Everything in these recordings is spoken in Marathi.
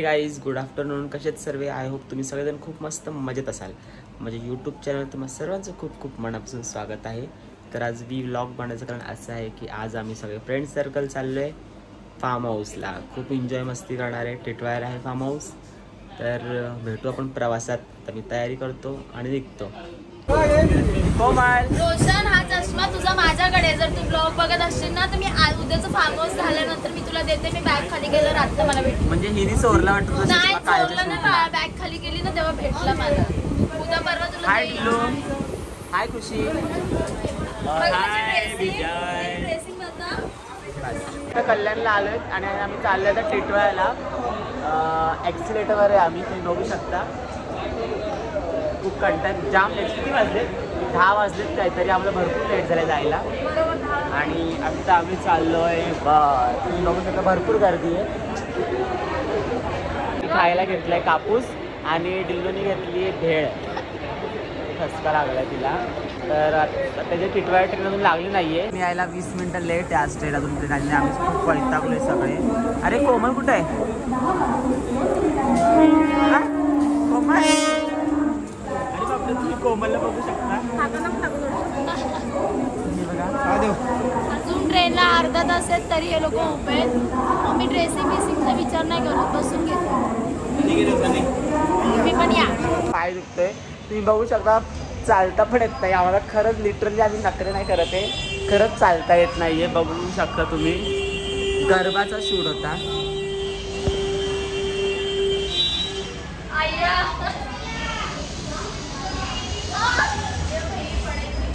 Guys good afternoon. कसे आहेत सर्व? आय होप तुम्ही सगळेजण खूप मस्त मजेत असाल. माझ्या यूट्यूब चॅनल तुम्हाला सर्वांचं खूप खूप मनापासून स्वागत आहे. तर आज व्लॉग बनवायचं कारण असं आहे की आज आम्ही सगळे फ्रेंड सर्कल चाललो आहे फार्म हाऊसला. खूप एन्जॉय मस्ती करणार आहे. टिटवाळ्याला आहे फार्म हाऊस. तर भेटू आपण प्रवासात. तर मी तयारी करतो आणि निघतो. रोशन, हा चष्मा तुझा माझ्याकडे. जर तू ब्लॉग बघत असशील ना तर मी उद्याचं फार्म हाऊस झाल्यानंतर मी तुला देते. मी बॅग खाली गेलं रात्र मला भेटलं. म्हणजे हिने चोरला वाटतं? नाही चोरलं ना, बॅग खाली गेली ना तेव्हा भेटला मला. उद्या परवा तुला हाय टिल्लू. हाय खुशी. हाय विजय. ड्रेसिंग बघा. कल्याणला आलोय आणि आम्ही चाललोय आता टिटवाळ्याला. ॲक्सिलेटरवर आहे आम्ही, तुम्ही बघू शकता. खूप कंटाळा जाम लेट. किती वाजले? 10 वाजलेत काहीतरी. आम्हाला भरपूर लेट झालं जायला. आणि आता आम्ही चाललोय तुम्ही बघू शकता भरपूर गर्दी आहे. खायला घेतलाय कापूस आणि डिल्लोनी घेतली भेळ. ठसका लागलाय तिला. तर त्याची टिटवाळ्या ट्रेन अजून लागली नाहीये. मी यायला 20 मिनिटं लेट आहे. आज ट्रेन अजून ट्रेन आम्ही खूप वैतागलोय सगळे. अरे कोमल कुठे आहे? कोमल, तुम्ही कोमलला बघू शकता. अजून ट्रेनला अर्धा तास आहेत तरी हे लोक उभे आहेत. मग मी ड्रेसिंग बिसिंगचा विचार नाही करत, बसून घेतो. मी पण या. पाय दुखतोय तुम्ही बघू शकता. चालता पण येत नाही आम्हाला. खरंच लिटरली आम्ही नखरे नाही करत आहे. खरंच चालता येत नाहीये. बघू शकता तुम्ही. गरबाचा शूट होता.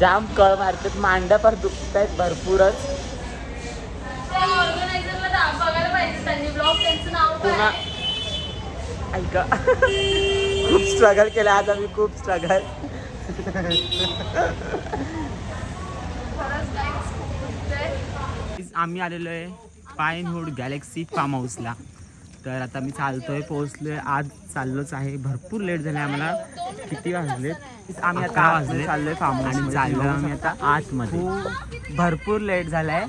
जाम कळ मारतात. मांड्या पर दुखत आहेत भरपूरच. ऐका खूप स्ट्रगल केलं आज आम्ही. खूप स्ट्रगल. आम्ही आलेलो आहे पाईनवूड गॅलेक्सी फार्म हाऊसला. तर आता मी चालतोय, पोहोचलोय. आज चाललोच आहे. भरपूर लेट झाले आम्हाला. किती वाजलेत? आम्ही आता 11 वाजले चाललोय फार्म हाऊस आणि चाललो आम्ही आता आतमध्ये. भरपूर लेट झालाय.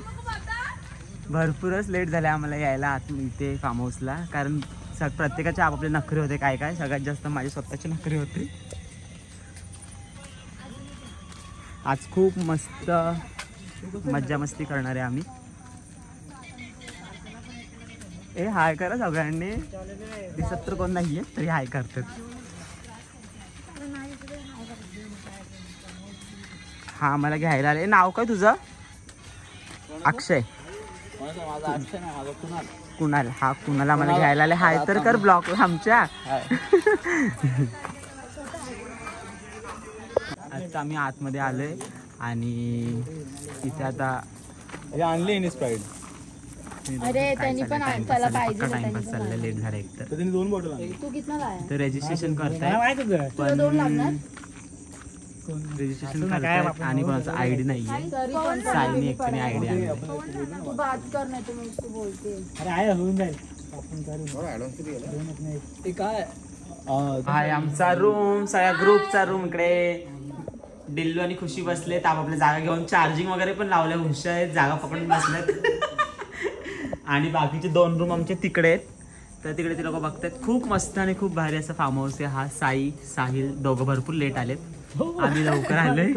भरपूरच लेट झालंय आम्हाला यायला आत इथे फार्म हाऊसला. कारण प्रत्येकाचे आपापले नखरे होते. काय काय सगळ्यात जास्त माझे स्वतःचे नखरे होते. आज खूप मस्त मज्जा मस्ती करणार आहे आम्ही. ए हाय करा सगळ्यांनी. दिसत तर कोण नाहीये तरी हाय करतात. हा मला घ्यायला आले. नाव काय तुझं? अक्षय. कुणाल. हा कुणाल आम्हाला घ्यायला आले. हाय तर कर ब्लॉगला आमच्या. आता आम्ही आतमध्ये आलोय आणि इथे आता आणली इन्स्पायर्ड. अरे त्यांनी पण त्याला पाहिजे. टाइमपास चालला. लेट झाला एक तर. त्यांनी 2 बॉटल आणली. तू कितना लाया? तर रजिस्ट्रेशन करताय. तुला 2 लागणार. रजिस्ट्रेशन करताय आणि कोणाचा आयडी नाहीये. साईने एकट्याने आयडी आणली. तू बात कर नाही तर मी उसको बोलते. अरे आहे होऊन जाईल. आपण करू. काय हाय आमचा रूम. सगळ्या ग्रुपचा रूम. इकडे डिल्लू आणि खुशी बसलेत आपापल्या जागा घेऊन. चार्जिंग वगैरे पण लावल्या. हुशार आहेत. जागा पकडून बसल्यात. आणि बाकीचे 2 रूम आमचे तिकडे आहेत. तर तिकडे ते लोक बघतात. खूप मस्त आणि खूप भारी असं फार्म हाऊस आहे. हा साई साहिल दोघं भरपूर लेट आलेत. आम्ही लवकर आलोय.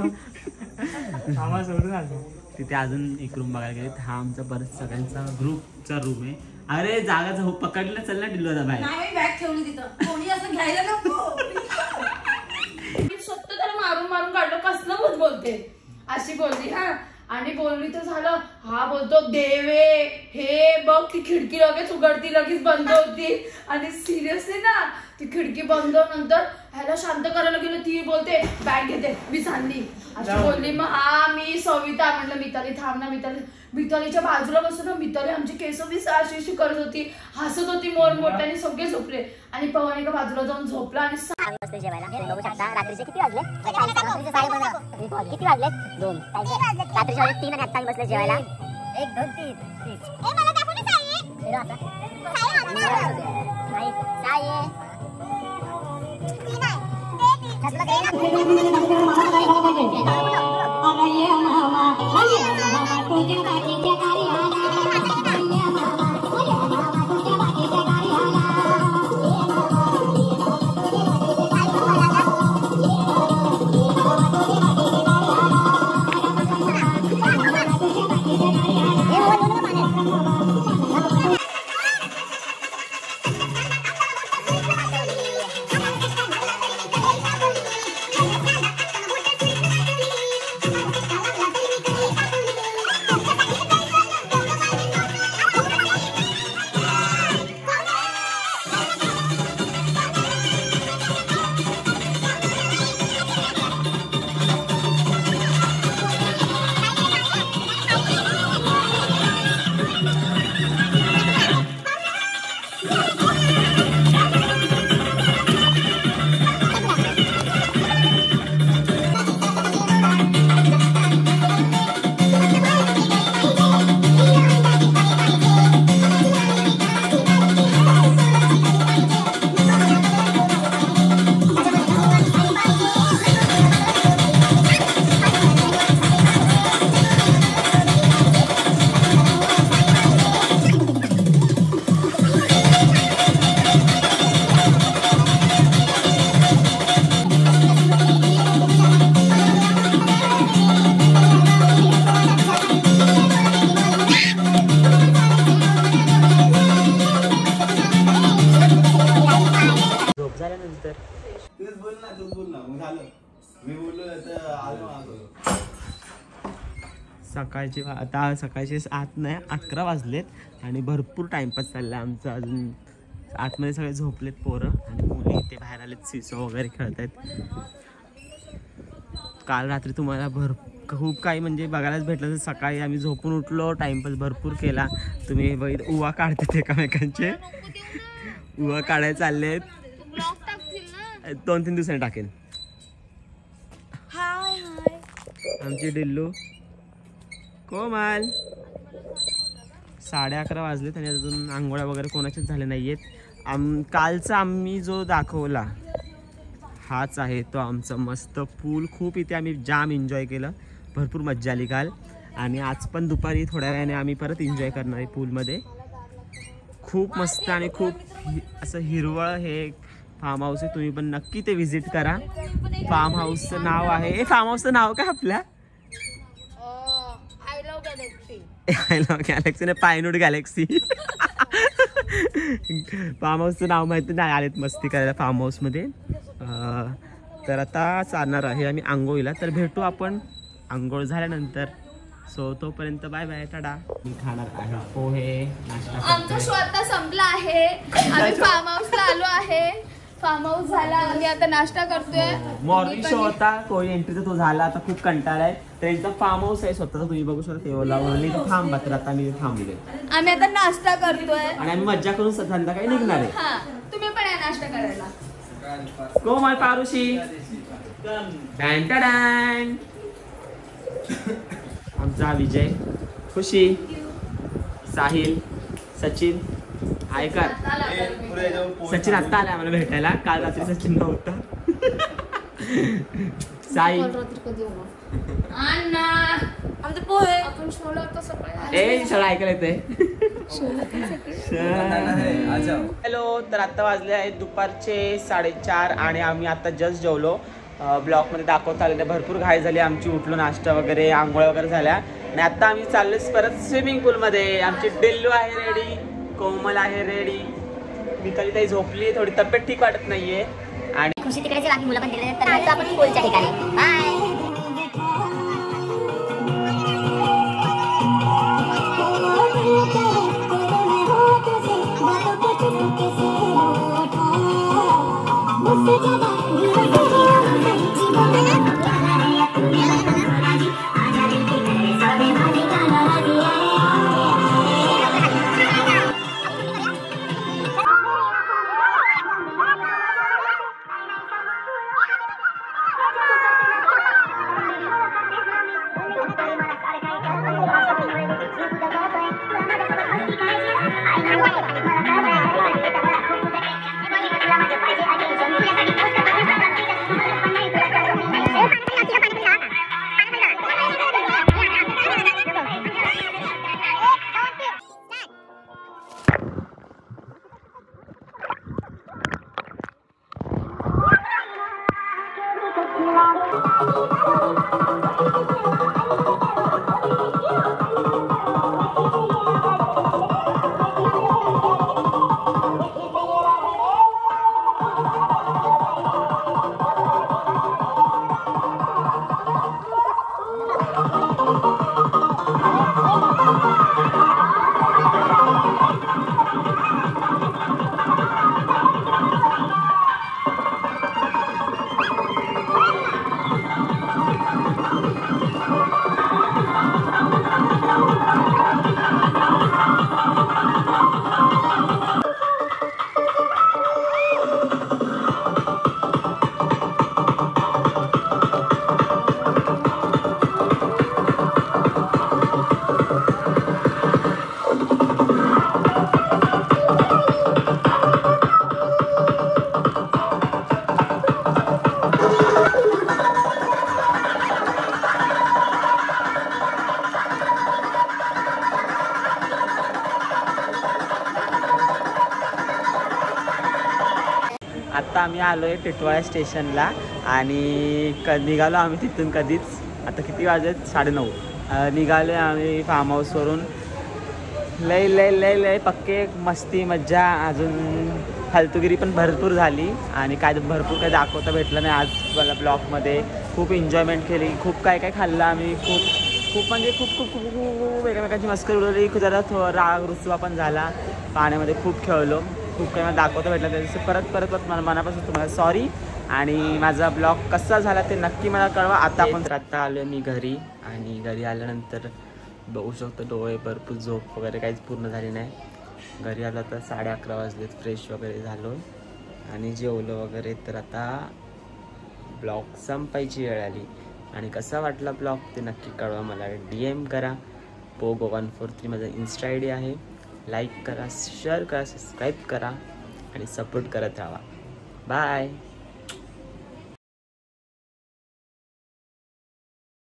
तिथे अजून एक रूम बघायला गेलेत. हा आमचा परत सगळ्यांचा ग्रुपचा रूम आहे. अरे जागा पकडला. चल ना डिल्लू बाहेर. बॅग ठेवली तिथं. कोणी असं घ्यायला नको. स्वतः त्याला मारून मारून काढलं. कसलं भूत बोलते अशी बोलली. हा आणि बोलली तर झालं. हा बोलतो देवे हे बघ. ती खिडकी लगेच उघडती लगेच बंद होती. आणि सिरियसली ना ती खिडकी बंद नंतर ह्याला शांत करायला गेलं. ती बोलते बॅग घेते मी सांगली अशी बोलली. मग हा मी सविता म्हटलं मिताली थांब ना. मितालीच्या बाजूला बसून मिताली आमची केस अशी करत होती. हसत होती मोर मोठ्याने. सगळे झोपले आणि पवन एका बाजूला जाऊन झोपला. आणि जेवायला बघू शकता. रात्रीचे किती वाजले? किती वाजले? 2. रात्रीचे वाजले 3 आणि आता आम्ही बसले जेवायला. 1 2 3 साई नंतर. तूच बोल ना मग झालं. मी बोललो तर आलो सकाळचे आता सकाळचे 8 नाही 11 वाजलेत आणि भरपूर टाइमपास चालला आमचा. अजून आतमध्ये सगळे झोपलेत पोरं आणि मुली इथे बाहेर आलेत, सिसो वगैरे खेळत आहेत. काल रात्री तुम्हाला खूप काही म्हणजे बघायलाच भेटलं. तर सकाळी आम्ही झोपून उठलो, टाइमपास भरपूर केला. तुम्ही बघित उवा काढतात एकामेकांचे, उवा काढायला चाललेत. 2-3 दिवसांनी टाकेल. आमची डिल्लू कोमल. 11:30 वाजलेत आणि अजून आंघोळ्या वगैरे कोणाचेच झाले नाहीयेत. कालचा आम्ही जो दाखवला हाच आहे तो आमचा मस्त पूल. खूप इथे आम्ही जाम एन्जॉय केलं, भरपूर मज्जा आली काल. आणि आज पण दुपारी थोड्या वेळाने आम्ही परत एन्जॉय करणार आहे पूलमध्ये. खूप मस्त आणि खूप असं हिरवळ हे फार्म हाऊस आहे. तुम्ही पण नक्की ते व्हिजिट करा. फार्म हाऊसचं नाव आहे, फार्म हाऊसचं नाव काय आपल्या? आय लव्ह गॅलेक्सी नाही, पायनूट गॅलेक्सी. फार्म हाऊसचं नाव माहिती नाही. आलेत मस्ती करायला फार्म हाऊसमध्ये. तर आता चालणार आहे आम्ही आंघोळीला. तर भेटू आपण आंघोळ झाल्यानंतर. सो तोपर्यंत बाय बाय, टाटा. मी खाणार आहे पोहे, नाश्ता. आमचा शो आता संपला आहे. आम्ही फार्म हाऊसला आलो आहे. फार्म हाऊस झाला, आम्ही आता नाश्ता करतोय. मॉर्निंग शो होता, कोळी एंट्रीचा तो झाला. आता खूप कंटाळा आहे. त्यांचा फार्म हाऊस आहे स्वतःचा, तुम्ही बघू शकता. तेवढा वरली थांबा, तर आता मी थांबले. आम्ही आता नाश्ता करतोय आणि आम्ही मज्जा करून संध्याकाळी निघणार आहे. हा, तुम्ही पण या नाश्ता करायला. कोमल पारुशी. डॅन डॅन. आमचा विजय, खुशी, साहिल, सचिन. ऐका, सचिन आत्ता आला आम्हाला भेटायला. काल रात्री सचिन नव्हता. साई आमचे पोहे आपण शोला आता सकाळी. ए सगळं ऐकायला येतंय. हॅलो. तर आता वाजले आहेत दुपारचे 4:30 आणि आम्ही आता जस्ट जेवलो. ब्लॉकमध्ये दाखवत आलेले भरपूर घाई झाली आमची. उठलो, नाश्ता वगैरे, आंघोळ्या वगैरे झाल्या आणि आता आम्ही चाललोच परत स्विमिंग पूलमध्ये. आमची डिल्लू आहे रेडी, कोमल आहे रेडी, मिताली ताई झोपली, थोडी तब्येत ठीक वाटत नाहीये. आणि खुशी तिकडेच बाकी मुलं पण तिकडे. तर आता आपण पूलच्या ठिकाणी. बाय. आत्ता आम्ही आलो आहे टिटवाळा स्टेशनला आणि निघालो आम्ही तिथून कधीच. आता किती वाजलेत? 9:30. निघालो आम्ही फार्म हाऊसवरून. लय लय लय लय पक्के मस्ती मज्जा. अजून फालतूगिरी पण भरपूर झाली आणि काय भरपूर काय दाखवता भेटलं नाही आज मला ब्लॉगमध्ये. खूप एन्जॉयमेंट केली, खूप काय काय खाल्लं आम्ही, खूप म्हणजे खूप एकमेकांची मस्करी उडवली, जरा राग रुसवा पण झाला, पाण्यामध्ये खूप खेळलो, खूप काही मला दाखवता भेटलं. त्याच्याशी परत मला मनापासून तुम्हाला सॉरी. आणि माझा ब्लॉग कसा झाला ते नक्की मला कळवा. आता आलो मी घरी आणि घरी आल्यानंतर बघू शकतो डोळे भरपूर झोप वगैरे काहीच पूर्ण झाली नाही. घरी आलो तर 11:30 वाजलेत, फ्रेश वगैरे झालो आणि जेवलो वगैरे. तर आता ब्लॉग संपायची वेळ आली आणि कसा वाटला ब्लॉग ते नक्की कळवा. मला DM करा. pogo143 माझा इन्स्टा ID आहे. लाईक करा, शेअर करा, सबस्क्राईब करा आणि सपोर्ट करत राहा. बाय.